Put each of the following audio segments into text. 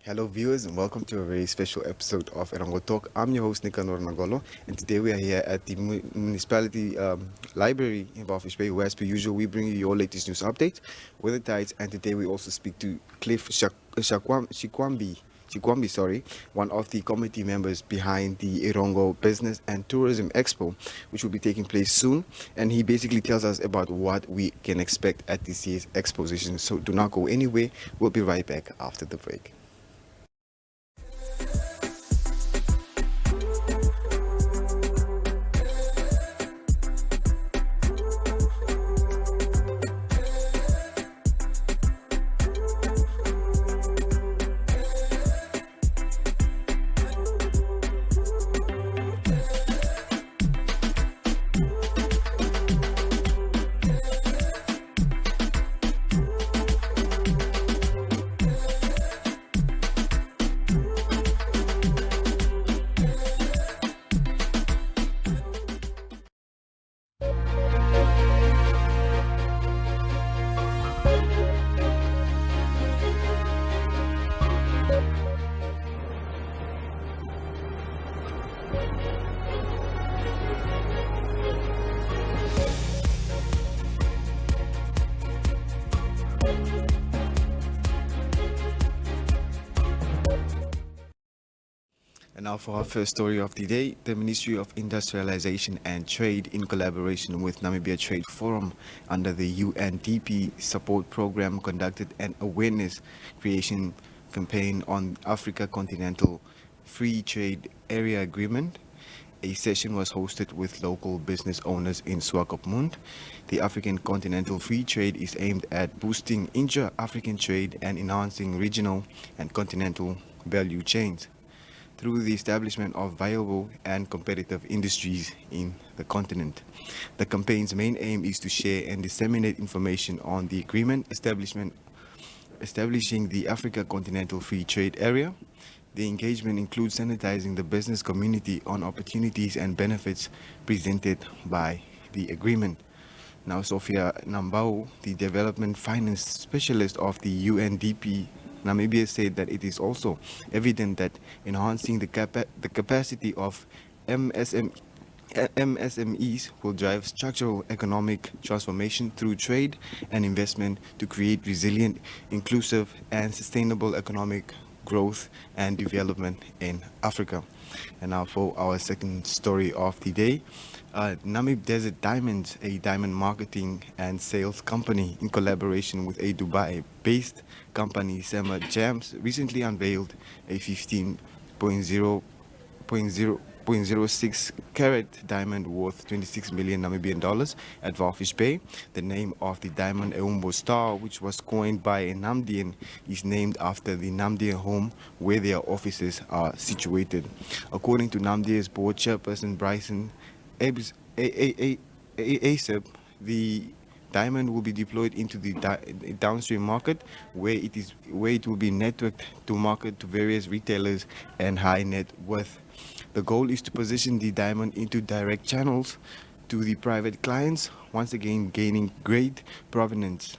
Hello, viewers, and welcome to a very special episode of Erongo Talk. I'm your host, Nicanor Nagolo, and today we are here at the Municipality Library in Walvis Bay, where, as per usual, we bring you your latest news updates, weather tides, and today we also speak to Cliff Shikuambi, sorry, one of the committee members behind the Erongo Business and Tourism Expo, which will be taking place soon. And he basically tells us about what we can expect at this year's exposition. So do not go anywhere. We'll be right back after the break. And now for our first story of the day, the Ministry of Industrialization and Trade, in collaboration with Namibia Trade Forum under the UNDP support program, conducted an awareness creation campaign on Africa Continental Free Trade Area Agreement. A session was hosted with local business owners in Swakopmund. The African Continental Free Trade is aimed at boosting intra-African trade and enhancing regional and continental value chains through the establishment of viable and competitive industries in the continent. The campaign's main aim is to share and disseminate information on the agreement establishing the Africa Continental Free Trade Area. The engagement includes sensitizing the business community on opportunities and benefits presented by the agreement. Now, Sophia Nambau, the development finance specialist of the UNDP Namibia, said that it is also evident that enhancing the capacity of MSMEs will drive structural economic transformation through trade and investment to create resilient, inclusive, and sustainable economic growth and development in Africa. And now for our second story of the day. Namib Desert Diamonds, a diamond marketing and sales company in collaboration with a Dubai-based company, Sema Gems, recently unveiled a 15.06 carat diamond worth 26 million Namibian dollars at Walvis Bay. The name of the diamond, Eumbo Star, which was coined by a Namdian, is named after the Namdian home where their offices are situated. According to Namdia's board chairperson Bryson ASAP, the diamond will be deployed into the downstream market where it will be networked to market to various retailers and high net worth. The goal is to position the diamond into direct channels to the private clients, once again gaining great provenance.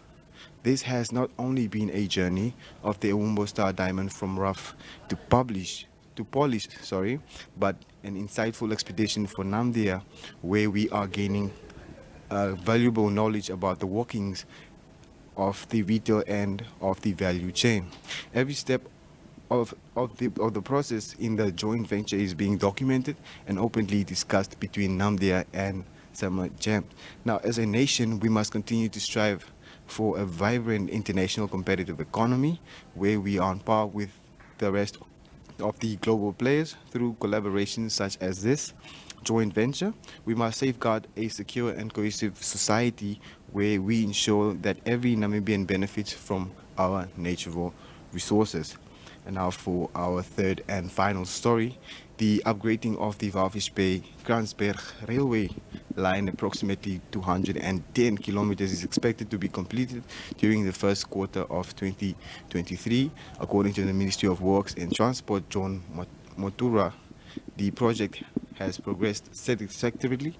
This has not only been a journey of the Eumbo Star diamond from rough to polish, but an insightful expedition for Namdia, where we are gaining valuable knowledge about the workings of the retail end of the value chain. Every step of the process in the joint venture is being documented and openly discussed between Namdia and Summer Jam. Now, as a nation, we must continue to strive for a vibrant international competitive economy where we are on par with the rest of the global players through collaborations such as this joint venture. We must safeguard a secure and cohesive society where we ensure that every Namibian benefits from our natural resources. And now for our third and final story, the upgrading of the Walvis Bay Kransberg railway line, approximately 210 kilometers, is expected to be completed during the first quarter of 2023, according to the Ministry of Works and Transport, John Motura. The project has progressed satisfactorily.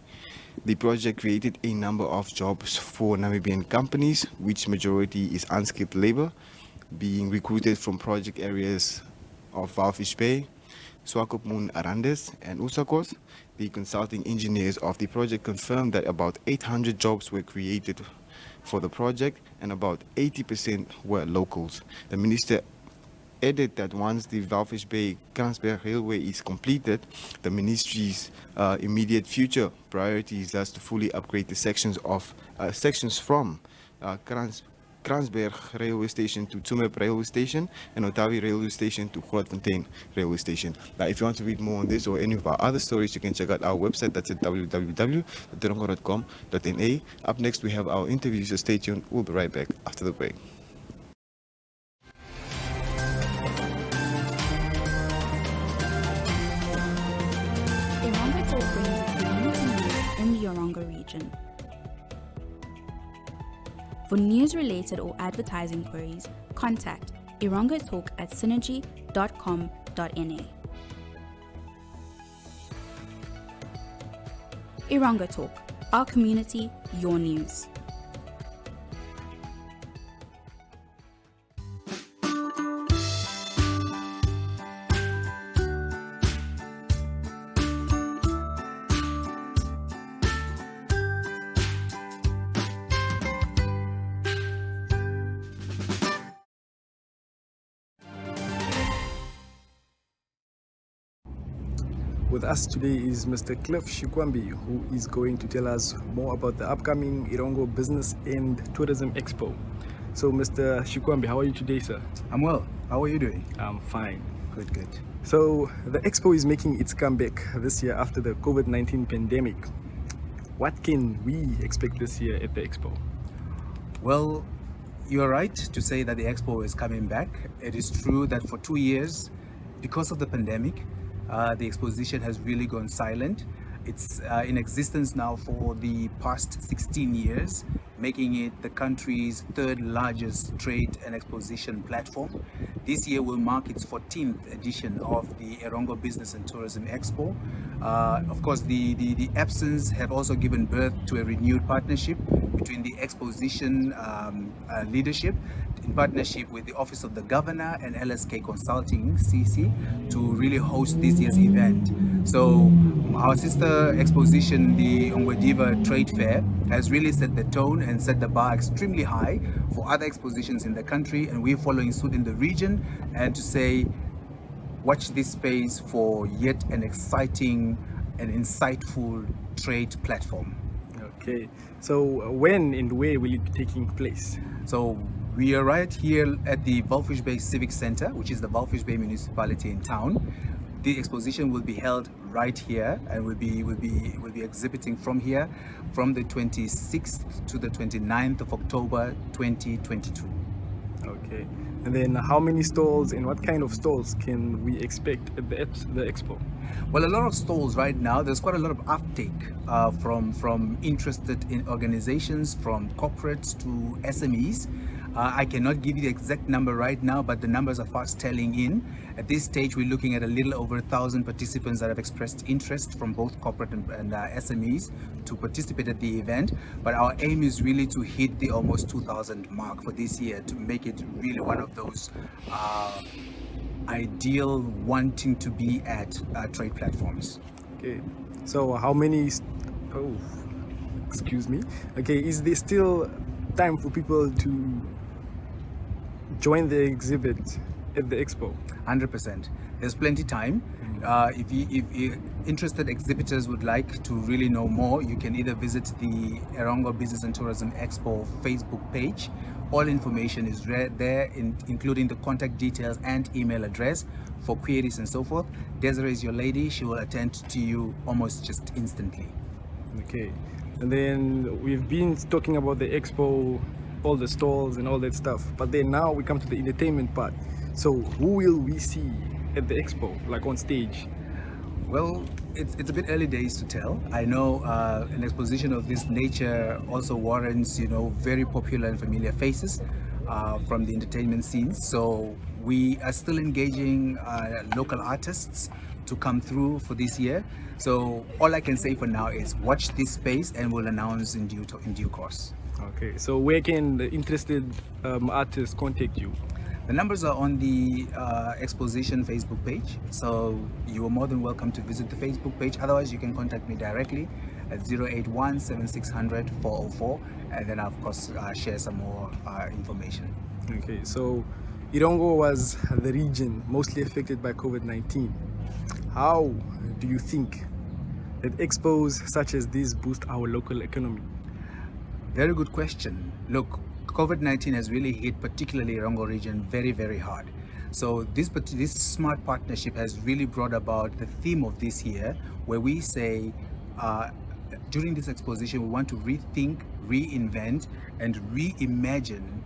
The project created a number of jobs for Namibian companies, which majority is unskilled labor, being recruited from project areas of Walvis Bay, Swakopmund Arandes, and Usakos, the consulting engineers of the project, confirmed that about 800 jobs were created for the project and about 80% were locals. The minister added that once the Walvis Bay Kransberg Railway is completed, the ministry's immediate future priority is thus to fully upgrade the sections from Kransberg Railway Station to Tsumeb Railway Station and Otavi Railway Station to Grootfontein Railway Station. Now, if you want to read more on this or any of our other stories, you can check out our website. That's at www.erongo.com.na. Up next, we have our interview, so stay tuned. We'll be right back after the break. Erongo Talk brings you community news in the Erongo region. For news-related or advertising queries, contact Erongo Talk at synergy.com.na. Erongo Talk, our community, your news. With us today is Mr. Cliff Shikuambi, who is going to tell us more about the upcoming Erongo Business and Tourism Expo. So, Mr. Shikuambi, how are you today, sir? I'm well. How are you doing? I'm fine. Good. So, the Expo is making its comeback this year after the COVID-19 pandemic. What can we expect this year at the Expo? Well, you're right to say that the Expo is coming back. It is true that for 2 years, because of the pandemic, the exposition has really gone silent. It's in existence now for the past 16 years, making it the country's third largest trade and exposition platform. This year will mark its 14th edition of the Erongo Business and Tourism Expo. Of course, the absence have also given birth to a renewed partnership between the exposition leadership in partnership with the Office of the Governor and LSK Consulting, CC, to really host this year's event. So our sister exposition, the Ongwediva Trade Fair, has really set the tone and set the bar extremely high for other expositions in the country, and we're following suit in the region, and to say, watch this space for yet an exciting and insightful trade platform. Okay, so when and where will it be taking place? So we are right here at the Walvis Bay Civic Center, which is the Walvis Bay municipality in town. The exposition will be held right here, and we'll be exhibiting from here from the 26th to the 29th of October 2022. Okay, and then how many stalls and what kind of stalls can we expect at the Expo? Well, a lot of stalls right now. There's quite a lot of uptake from interested in organizations, from corporates to SMEs. I cannot give you the exact number right now, but the numbers are fast telling in. At this stage, we're looking at a little over 1,000 participants that have expressed interest from both corporate and SMEs to participate at the event. But our aim is really to hit the almost 2,000 mark for this year, to make it really one of those ideal wanting to be at trade platforms. Okay, so how many excuse me. Okay, is there still time for people to join the exhibit at the Expo? 100%. There's plenty time. If interested exhibitors would like to really know more, you can either visit the Erongo Business and Tourism Expo Facebook page. All information is there, including the contact details and email address for queries and so forth. Desiree is your lady. She will attend to you almost just instantly. Okay, and then we've been talking about the Expo, all the stalls and all that stuff, but then now we come to the entertainment part. So who will we see at the Expo, like on stage? Well, it's a bit early days to tell. I know an exposition of this nature also warrants, very popular and familiar faces from the entertainment scenes. So we are still engaging local artists to come through for this year. So all I can say for now is watch this space, and we'll announce in due course. Okay, so where can the interested artists contact you? The numbers are on the exposition Facebook page, so you are more than welcome to visit the Facebook page. Otherwise, you can contact me directly at 081 7600 404, and then of course share some more information. Okay, so Erongo was the region mostly affected by COVID-19. How do you think that expos such as these boost our local economy? Very good question. Look, COVID-19 has really hit particularly Erongo region very, very hard. So this smart partnership has really brought about the theme of this year, where we say during this exposition we want to rethink, reinvent, and reimagine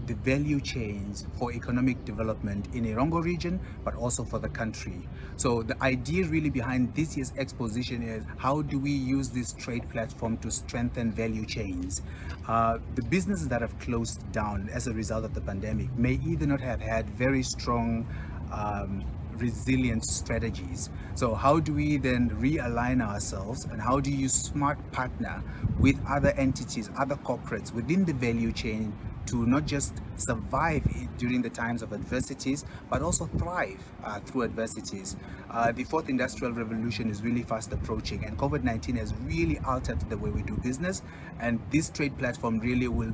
the value chains for economic development in Erongo region, but also for the country. So the idea really behind this year's exposition is how do we use this trade platform to strengthen value chains? The businesses that have closed down as a result of the pandemic may either not have had very strong resilient strategies. So how do we then realign ourselves, and how do you smart partner with other entities, other corporates within the value chain to not just survive during the times of adversities, but also thrive through adversities. The fourth industrial revolution is really fast approaching, and COVID-19 has really altered the way we do business. And this trade platform really will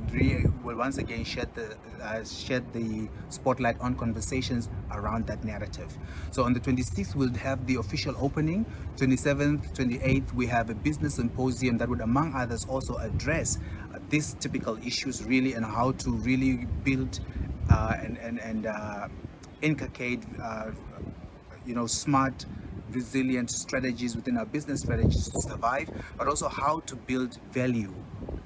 once again shed the spotlight on conversations around that narrative. So on the 26th, we'll have the official opening. 27th, 28th, we have a business symposium that would, among others, also address these typical issues really, and how to really build and inculcate smart, resilient strategies within our business strategies to survive, but also how to build value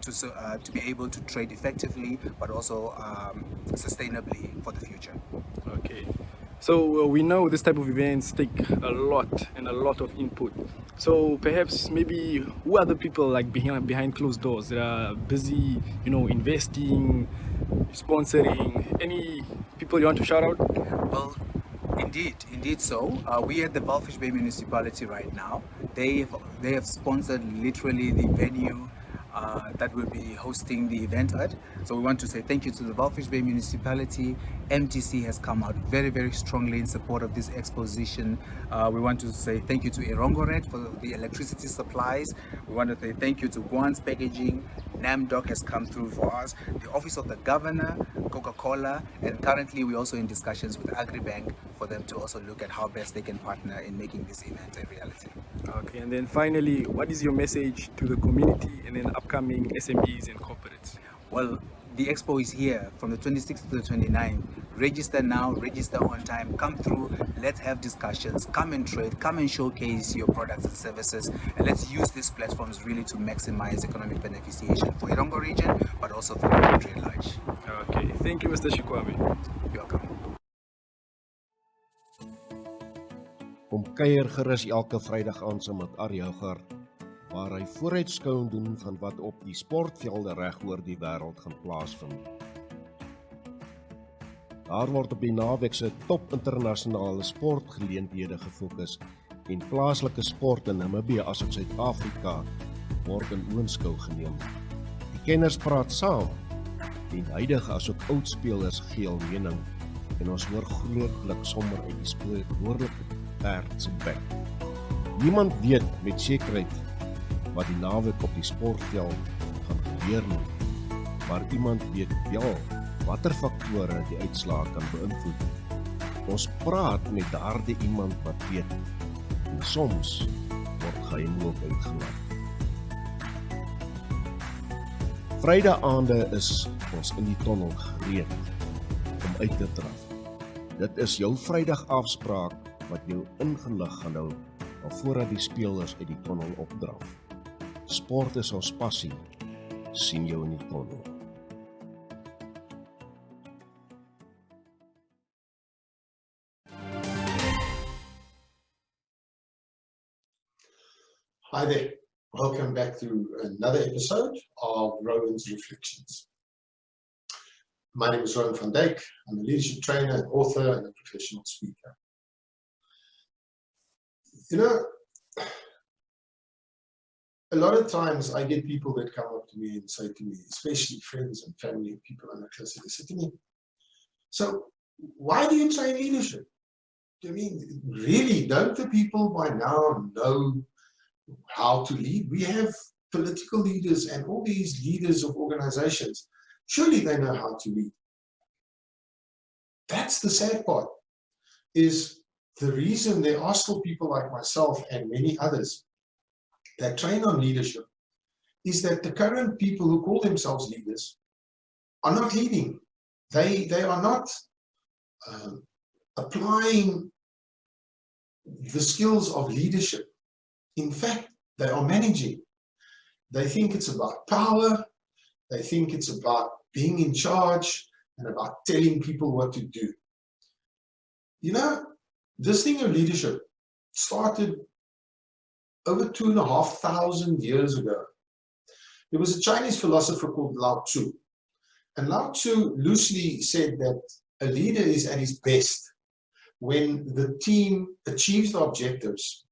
to be able to trade effectively, but also sustainably for the future. Okay, so we know this type of events take a lot of input. So perhaps maybe who are the people like behind closed doors that are busy, investing, sponsoring? Any people you want to shout out? Well, indeed so. We at the Walvis Bay municipality right now, they have sponsored literally the venue that will be hosting the event at. So we want to say thank you to the Walvis Bay municipality. MTC has come out very, very strongly in support of this exposition. We want to say thank you to Erongo for the electricity supplies. We want to say thank you to Guan's Packaging. NAMDOC has come through for us. The Office of the Governor, Coca-Cola, and currently we're also in discussions with Agribank for them to also look at how best they can partner in making this event a reality. Okay, and then finally, what is your message to the community and then upcoming SMEs and corporates? Well, the Expo is here from the 26th to the 29th. Register now, register on time, come through, let's have discussions, come and trade, come and showcase your products and services, and let's use these platforms really to maximize economic beneficiation for Erongo region, but also for the country at large. Okay, thank you, Mr. Shikuambi. You're welcome. Kom kuier gerus elke Vrydag aand saam met Arjougar, waar hy vooruitskouing doen van wat op die sportvelde reg oor die wêreld gaan plaasvind. Daar word op die naweek se top internasionale sportgeleenthede gefokus en plaaslike sport in Namibië asook Suid-Afrika word in oënskou geneem. Die kenners praat saam en huidige asook oud spelers gee hul mening en ons hoor grootlik sommer uit die spreekwoordelike perd se bek. Niemand weet met sekerheid wat die naweek op die sportveld gaan gebeur nie, maar iemand weet wel watter faktore die uitslae kan beïnvloed. Ons praat met daardie iemand wat weet, en soms word geheim ook uitgelaat. Vrydaande is ons in die tonnel gereed om uit te draf. Dit is jou Vrydag afspraak wat jou ingelig gaan hou alvordat die spelers uit die tonnel opdraf. Sport is ons passie, sien jou in die tonnel. Hi there, welcome back to another episode of Rowan's Reflections. My name is Rowan van Dijk. I'm a leadership trainer, an author, and a professional speaker. You know, a lot of times I get people that come up to me and say to me, especially friends and family, people in the class, they say to me, So why do you train leadership? I mean, really, don't the people by now know how to lead? We have political leaders and all these leaders of organizations. Surely they know how to lead. That's the sad part, is the reason there are still people like myself and many others that train on leadership is that the current people who call themselves leaders are not leading. They are not applying the skills of leadership. In fact, they are managing. They think it's about power. They think it's about being in charge and about telling people what to do. You know, this thing of leadership started over 2,500 years ago. There was a Chinese philosopher called Lao Tzu. And Lao Tzu loosely said that a leader is at his best when the team achieves the objectives.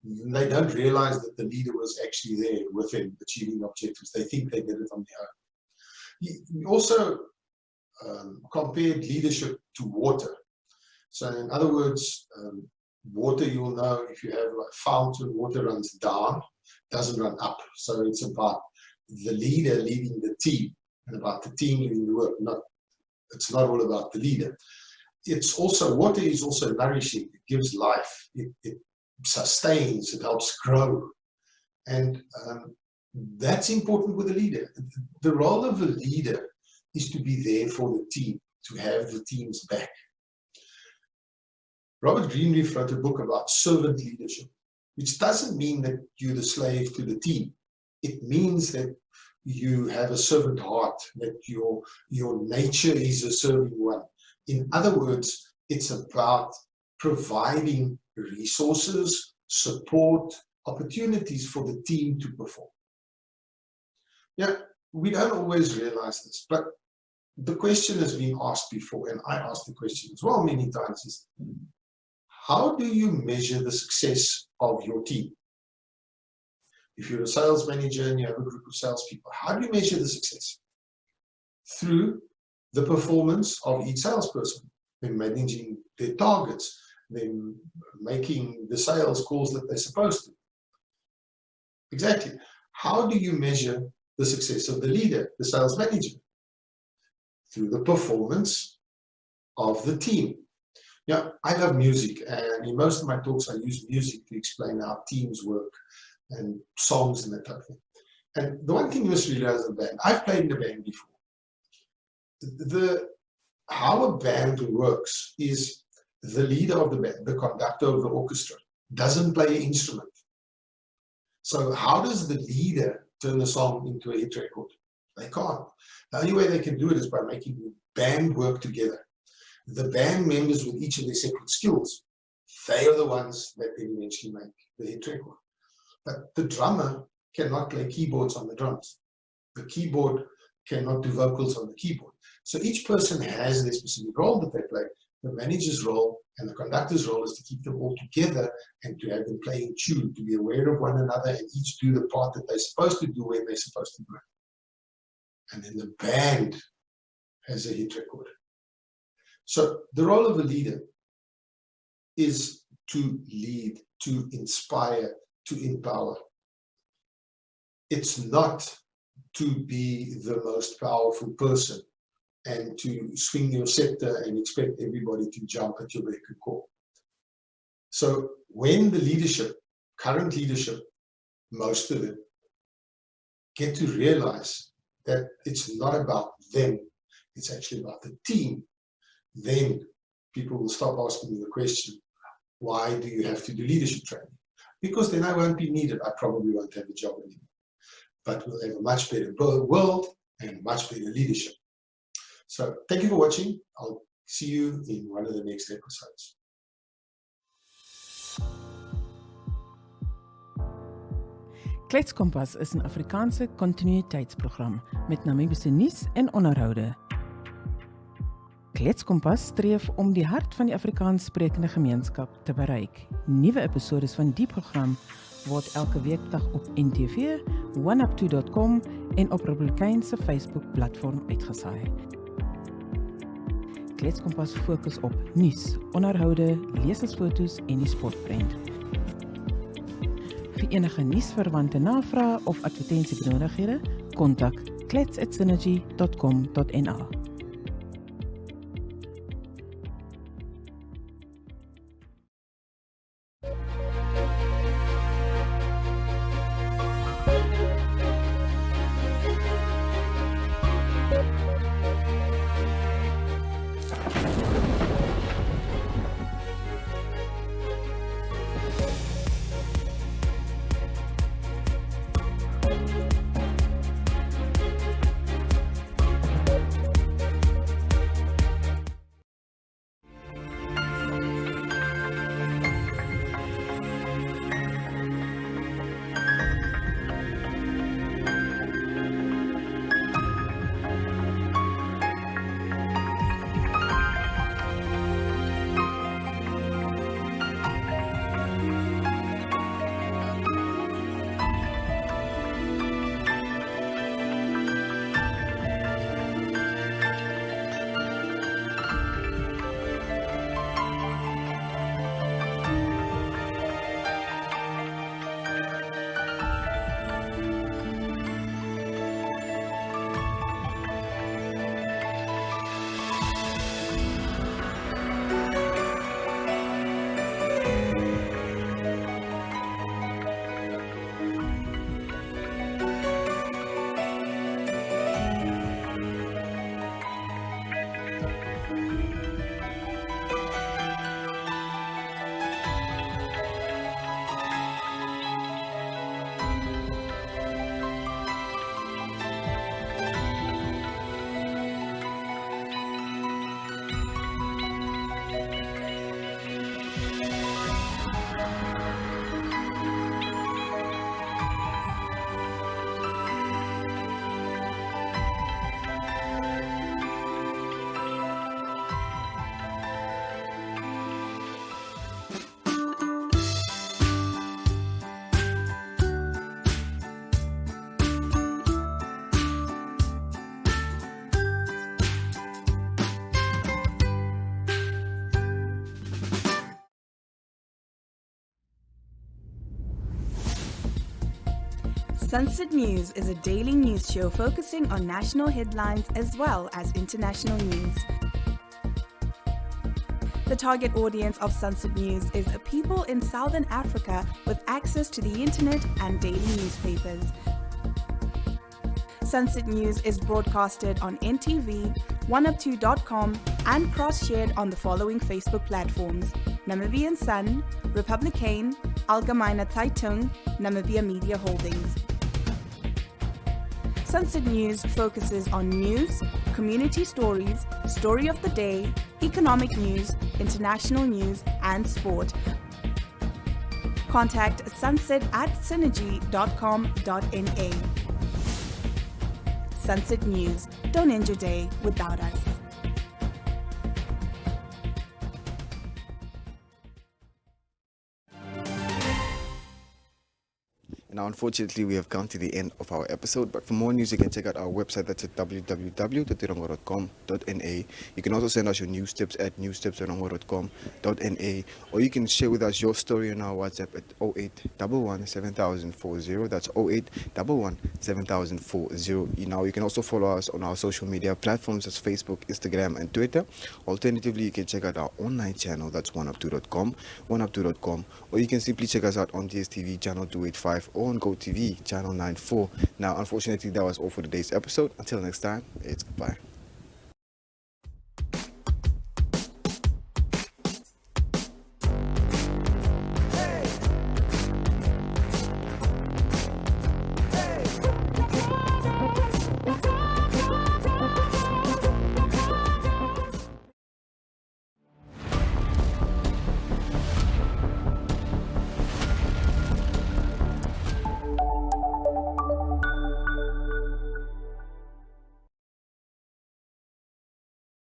They don't realize that the leader was actually there with them achieving the objectives. They think they did it on their own. He also compared leadership to water. So in other words, water, you will know, if you have like fountain, water runs down, doesn't run up. So it's about the leader leading the team and about the team leading the work. It's not all about the leader. It's also, water is also nourishing. It gives life. It sustains. It helps grow. And that's important with a leader. The role of a leader is to be there for the team, to have the team's back. Robert Greenleaf wrote a book about servant leadership, which doesn't mean that you're the slave to the team. It means that you have a servant heart, that your nature is a serving one. In other words, it's about providing resources, support, opportunities for the team to perform. Yeah, we don't always realize this, but the question has been asked before, and I asked the question as well many times, is how do you measure the success of your team? If you're a sales manager and you have a group of salespeople, how do you measure the success? Through the performance of each salesperson, them managing their targets, them making the sales calls that they're supposed to. Exactly. How do you measure the success of the leader, the sales manager? Through the performance of the team. Yeah, I love music, and in most of my talks I use music to explain how teams work and songs and that type of thing. And the one thing you must realize in a band, I've played in a band before. How a band works is the leader of the band, the conductor of the orchestra, doesn't play an instrument. So how does the leader turn the song into a hit record? They can't. The only way they can do it is by making the band work together. The band members with each of their separate skills, they are the ones that then eventually make the hit record. But the drummer cannot play keyboards on the drums. The keyboard cannot do vocals on the keyboard. So each person has their specific role that they play. The manager's role and the conductor's role is to keep them all together and to have them play in tune, to be aware of one another and each do the part that they're supposed to do when they're supposed to do it. And then the band has a hit record. So the role of a leader is to lead, to inspire, to empower. It's not to be the most powerful person and to swing your scepter and expect everybody to jump at your beck and call. So when the leadership, current leadership, most of it, get to realize that it's not about them, it's actually about the team, then people will stop asking me the question, why do you have to do leadership training? Because then I won't be needed. I probably won't have a job anymore. But we'll have a much better world and much better leadership. So thank you for watching. I'll see you in one of the next episodes. Kletskompas is 'n Afrikaanse kontinuïteitsprogram met Namibiese nuus en onderhoude. Kletskompas streef om die hart van die Afrikaanssprekende gemeenskap te bereik. Nuwe episodes van die program word elke weekdag op NTV, oneup2.com en op Republikeinse Facebook-platform uitgesaai. Kletskompas fokus op nuus, onderhoude, lesersfoto's en die sportprent. Vir enige nuusverwante navrae of advertensiebenodigdhede, kontak klets@synergy.com.na. Sunset News is a daily news show focusing on national headlines as well as international news. The target audience of Sunset News is people in Southern Africa with access to the internet and daily newspapers. Sunset News is broadcasted on NTV, oneup2.com and cross-shared on the following Facebook platforms: Namibian Sun, Republican, Algemeine Zeitung, Namibia Media Holdings. Sunset News focuses on news, community stories, story of the day, economic news, international news, and sport. Contact sunset@synergy.com.na. Sunset News. Don't end your day without us. Now, unfortunately, we have come to the end of our episode, but for more news, you can check out our website. That's at www.erongo.com.na. You can also send us your news tips at newstips@erongo.com.na, or you can share with us your story on our WhatsApp at 0811 7040. That's 0811 7040. Now, you can also follow us on our social media platforms as Facebook, Instagram, and Twitter. Alternatively, you can check out our online channel. That's oneup2.com, or you can simply check us out on DSTV channel 285 or on GoTV channel 94. Now, unfortunately, that was all for today's episode. Until next time, it's goodbye.